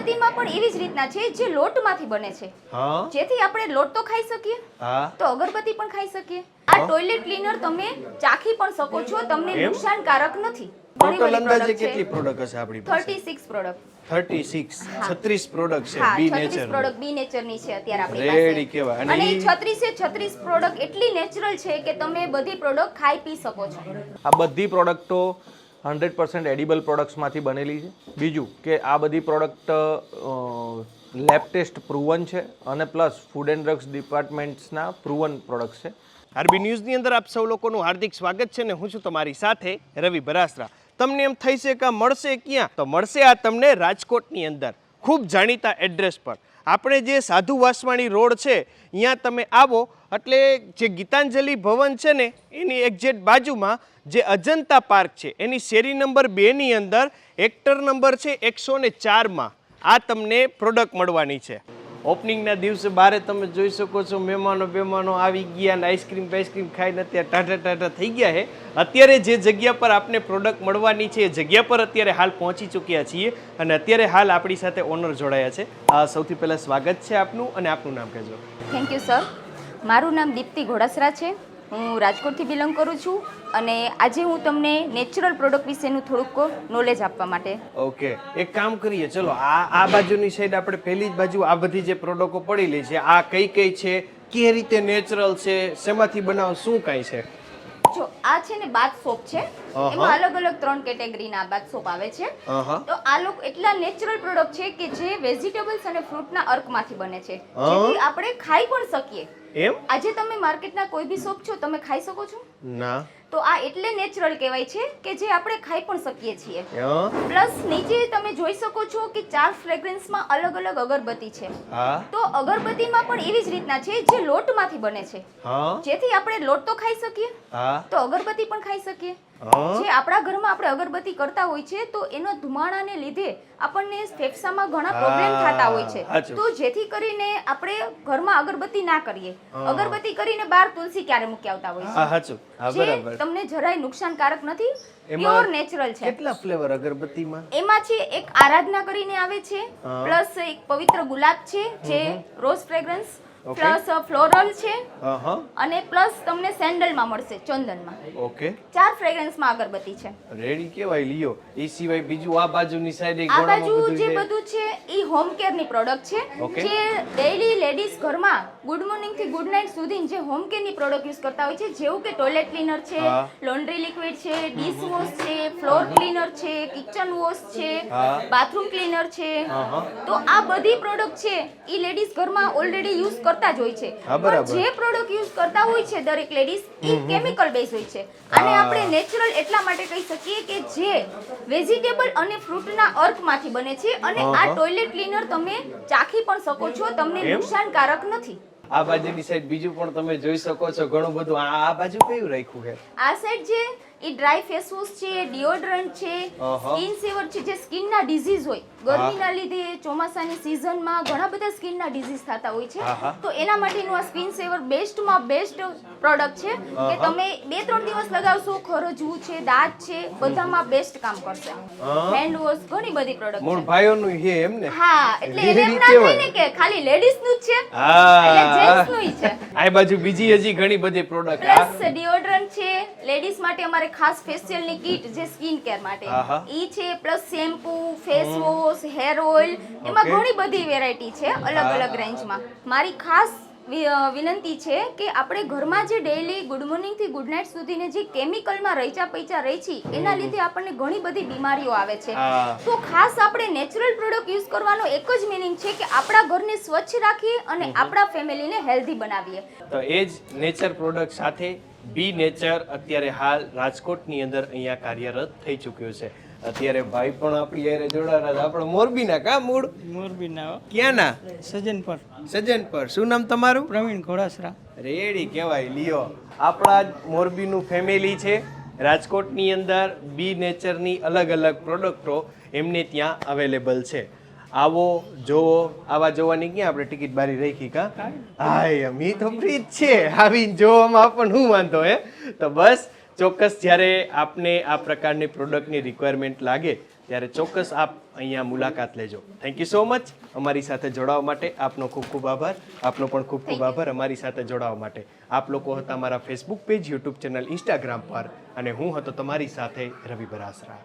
અગરબત્તીમાં પણ એવી જ રીતના છે જે લોટમાંથી બને છે, જેથી આપણે લોટ તો ખાઈ શકીએ તો અગરબત્તી પણ ખાઈ શકીએ. આ ટોયલેટ ક્લીનર તમે ચાખી પણ શકો છો, તમને નુકસાનકારક નથી. ટોટલ અંદાજે કેટલી પ્રોડક્ટ હશે આપણી પાસે? 36 પ્રોડક્ટ. 36 પ્રોડક્ટ છે બી નેચર. 36 પ્રોડક્ટ બી નેચર ની છે અત્યારે આપણી રેડી પાસે. કહેવાય. અને 36 પ્રોડક્ટ એટલી નેચરલ છે કે તમે બધી પ્રોડક્ટ ખાઈ પી શકો છો. આ બધી પ્રોડક્ટો 100% એડિબલ પ્રોડક્ટ્સમાંથી બનેલી છે. બીજું કે આ બધી પ્રોડક્ટ લેબ ટેસ્ટ પ્રૂવન છે અને પ્લસ ફૂડ એન્ડ ડ્રગ્સ ડિપાર્ટમેન્ટ્સના પ્રૂવન પ્રોડક્ટ્સ છે. આરબી ન્યૂઝની અંદર આપ સૌ લોકોનું હાર્દિક સ્વાગત છે ને હું છું તમારી સાથે રવિ બરાસરા. તમને એમ થઈ છે કે મળશે ક્યાં? તો મળશે આ તમને રાજકોટની અંદર ખૂબ જાણીતા એડ્રેસ પર. આપણે જે સાધુ વાસવાણી રોડ છે અહીંયા તમે આવો એટલે જે ગીતાંજલિ ભવન છે ને એની એક્ઝેક્ટ બાજુમાં જે અજંતા પાર્ક છે એની શેરી નંબર 2 ની અંદર હેક્ટર નંબર છે 104માં આ તમને પ્રોડક્ટ મળવાની છે. ઓપનિંગના દિવસે બારે તમે જોઈ શકો છો મહેમાનો આવી ગયા અને આઈસ્ક્રીમ ખાઈને અત્યારે ટાટા થઈ ગયા છે. અત્યારે જે જગ્યા પર આપને પ્રોડક્ટ મળવાની છે એ જગ્યા પર અત્યારે હાલ પહોંચી ચૂક્યા છીએ અને અત્યારે હાલ આપણી સાથે ઓનર જોડાયા છે. સૌથી પહેલાં સ્વાગત છે આપનું અને આપનું નામ કહેજો. Thank you sir. મારું નામ દીપ્તિ ઘોડાસરા છે. હું રાજકોટથી બિલોંગ કરું છું અને આજે હું તમને નેચરલ પ્રોડક્ટ વિશેનું થોડુંક નોલેજ આપવા માટે. ઓકે, એક કામ કરીએ, ચલો આ બાજુની સાઈડ આપણે પહેલી જ બાજુ આ બધી જે પ્રોડક્ટો પડેલી છે આ કઈ છે, કે રીતે નેચરલ છે, શેમાંથી બનાવ, શું કાંઈ છે? જો આ છે ને બાથ સોપ છે, એમાં અલગ અલગ 3 કેટેગરીના બાથ સોપ આવે છે. તો આ લોકો એટલા નેચરલ પ્રોડક્ટ છે કે જે વેજીટેબલ્સ અને ફ્રૂટના અર્કમાંથી બને છે, જેથી આપણે ખાઈ પણ શકીએ. એમ? આજે તમે માર્કેટના કોઈ બી સોપ છો તમે ખાઈ શકો છો? ના. તો આ એટલે નેચરલ કહેવાય છે કે જે આપણે ખાઈ પણ શકીએ છીએ. પ્લસ નીચે તમે જોઈ શકો છો કે 4 ફ્રેગ્રન્સમાં અલગ અલગ અગરબત્તી છે. તો અગરબત્તીમાં પણ એવી જ રીતના છે જે લોટમાંથી બને છે, જેથી આપણે લોટ તો ખાઈ શકીએ તો અગરબત્તી પણ ખાઈ શકીએ. જે આપણા ઘરમાં આપણે અગરબત્તી કરતા હોય છે તો એનો ધુમાડાને લીધે આપણને ફેફસામાં ઘણા પ્રોબ્લેમ થતા હોય છે. તો જેથી કરીને આપણે ઘરમાં અગરબત્તી ના કરીએ. અગરબત્તી કરીને બહાર તુલસી ક્યારે મૂકી આવતા હોય છે, જે તમને જરાય નુકસાનકારક નથી, પ્યોર નેચરલ છે. કેટલા ફ્લેવર અગરબત્તીમાં? એમાં છે એક આરાધના કરીને આવે છે, પ્લસ એક પવિત્ર ગુલાબ છે જે રોઝ ફ્રેગ્રન્સ, પ્લસ ફ્લોરલ છે અને પ્લસ તમને સેન્ડલમાં મળશે, ચંદનમાં. ઓકે, 4 ફ્રેગ્રન્સમાં અગરબત્તી છે. રેડી કહેવાય. લ્યો એ સિવાય બીજું આ બાજુની સાઈડ એક આ બાજુ જે બધું છે ઈ હોમ કેર ની પ્રોડક્ટ છે, જે ડેઈલી લેડીઝ ઘરમાં ગુડ મોર્નિંગ થી ગુડ નાઇટ સુધી જે હોમ કેર ની પ્રોડક્ટ યુઝ કરતા હોય છે, જેવું કે ટોયલેટ ક્લીનર છે, લોન્ડ્રી લિક્વિડ છે, ડિશ વોશ છે, ફ્લોર ક્લીનર છે, કિચન વોશ છે, બાથરૂમ ક્લીનર છે. તો આ બધી પ્રોડક્ટ છે ઈ લેડીઝ ઘરમાં ઓલરેડી યુઝ કરતા જ હોય છે. પણ જે પ્રોડક્ટ યુઝ કરતા હોય છે દરેક લેડીઝ ઈ કેમિકલ બેઝ હોય છે. અને આપણે નેચરલ એટલા માટે કહી શકીએ કે જે વેજીટેબલ અને ફ્રૂટના અર્કમાંથી બને છે અને આ ટોયલેટ ક્લીનર તમે ચાખી પણ શકો છો, તમને નુકસાનકારક નથી. આ બાજુની સાઈડ બીજું પણ તમે જોઈ શકો છો ઘણું બધું. આ બાજુ કયું રાખ્યું છે? આ સાઈડ જે ઈ ડ્રાય ફેસ વોશ છે, ડિઓડરન્ટ છે, સ્કિન સેવર છે, જે સ્કિનના ડિઝીઝ હોય, ગરમીના લીધે ચોમાસાની સિઝનમાં ઘણા બધા સ્કિનના ડિઝીઝ થતા હોય છે, તો એના માટેનું આ સ્કિન સેવર બેસ્ટમાં બેસ્ટ પ્રોડક્ટ છે કે તમે 2-3 દિવસ લગાવશો, ખરજવું છે, દાંત છે, બધામાં બેસ્ટ કામ કરશે. હેન્ડ વોશ, ઘણી બધી પ્રોડક્ટ છે. મોર ભાઈઓનું છે એમ ને? હા, એટલે એને એમ ના થાય ને કે ખાલી લેડીઝ નું જ છે, એટલે જેન્ટ્સ નું છે. આ બાજુ બીજી હજી ઘણી બધી પ્રોડક્ટ. પ્લસ ડિઓડરન્ટ છે, લેડીઝ માટે અમારે ખાસ ફેશિયલ ની કીટ જે સ્કિન કેર માટે ઈ છે, plus shampoo, face wash, hair oil, એમાં ઘણી બધી વેરાયટી છે અલગ અલગ રેન્જમાં. મારી ખાસ વિનંતી છે કે આપણે ઘરમાં જે ડેઈલી ગુડ મોર્નિંગ થી ગુડ નાઇટ સુધીને જે કેમિકલમાં રહીચા પૈચા રહી છે એના લીધે આપણને ઘણી બધી બીમારીઓ આવે છે. તો ખાસ આપણે નેચરલ પ્રોડક્ટ યુઝ કરવાનો એક જ મીનિંગ છે કે આપણા ઘરને સ્વચ્છ રાખીએ અને આપણા ફેમિલીને હેલ્ધી બનાવીએ. તો એ જ નેચર પ્રોડક્ટ સાથે બી નેચર અત્યારે હાલ રાજકોટની અંદર અહીંયા કાર્યરત થઈ ચૂક્યો છે. અત્યારે ભાઈ પણ આપણી યારે જોડાણા છે. આપણે મોરબીના કા મૂળ? મોરબીના. ક્યાંના? સજ્જનપર. સજ્જનપર. શું નામ તમારું? પ્રવીણ ઘોડાસરા. રેડી કહેવાય. લ્યો આપણા મોરબીનું ફેમિલી છે. રાજકોટની અંદર બી નેચરની અલગ અલગ પ્રોડક્ટો એમને ત્યાં અવેલેબલ છે. આવો જોવો. આવા જોવાની ક્યાં આપણે ટિકિટ બારી રાખી કા? હાય અમી તો ફ્રી જ છે, આવીને જોવામાં પણ શું વાંધો હે. તો બસ ચોક્કસ જ્યારે આપને આ પ્રકારની પ્રોડક્ટની રિક્વાયરમેન્ટ લાગે ત્યારે ચોક્કસ આપ અહીંયા મુલાકાત લેજો. Thank you so much. અમારી સાથે જોડાવા માટે આપનો ખૂબ ખૂબ આભાર. આપનો પણ ખૂબ ખૂબ આભાર અમારી સાથે જોડાવા માટે. આપ લોકો હતા મારા Facebook page, YouTube channel, Instagram પર, અને હું હતો તમારી સાથે રવિ બરાસરા.